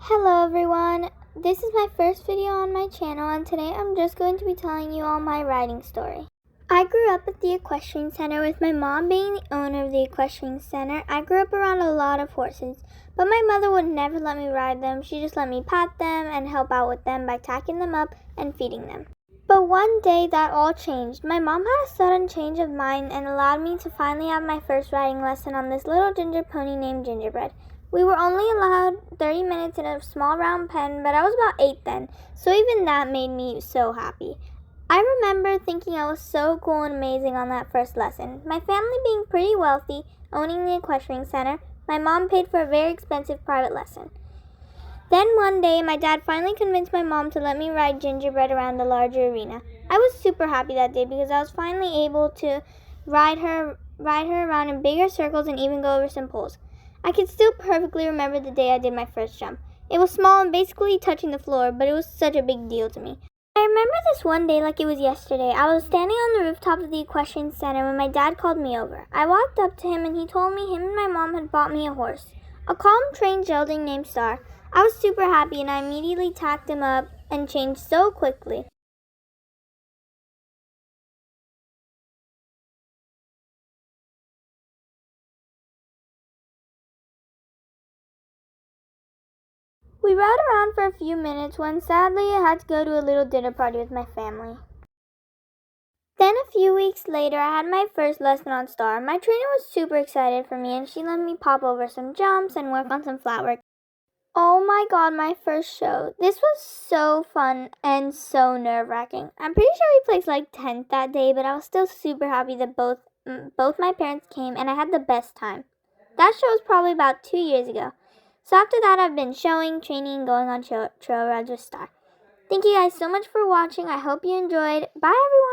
Hello everyone, this is my first video on my channel and today I'm just going to be telling you all my riding story. I grew up at the equestrian center with my mom being the owner of the equestrian center. I grew up around a lot of horses, but my mother would never let me ride them. She just let me pat them and help out with them by tacking them up and feeding them. But one day that all changed. My mom had a sudden change of mind and allowed me to finally have my first riding lesson on this little ginger pony named Gingerbread. We were only allowed 30 minutes in a small round pen, but I was about 8 then, so even that made me so happy. I remember thinking I was so cool and amazing on that first lesson. My family being pretty wealthy, owning the equestrian center, my mom paid for a very expensive private lesson. Then one day, my dad finally convinced my mom to let me ride Gingerbread around the larger arena. I was super happy that day because I was finally able to ride her around in bigger circles and even go over some poles. I can still perfectly remember the day I did my first jump. It was small and basically touching the floor, but it was such a big deal to me. I remember this one day like it was yesterday. I was standing on the rooftop of the equestrian center when my dad called me over. I walked up to him and he told me him and my mom had bought me a horse, a calm trained gelding named Star. I was super happy and I immediately tacked him up and changed so quickly. We rode around for a few minutes when sadly I had to go to a little dinner party with my family. Then a few weeks later, I had my first lesson on Star. My trainer was super excited for me and she let me pop over some jumps and work on some flat work. Oh my god, my first show. This was so fun and so nerve-wracking. I'm pretty sure we placed like 10th that day, but I was still super happy that both my parents came and I had the best time. That show was probably about 2 years ago. So after that, I've been showing, training, and going on trail rides with Star. Thank you guys so much for watching. I hope you enjoyed. Bye everyone!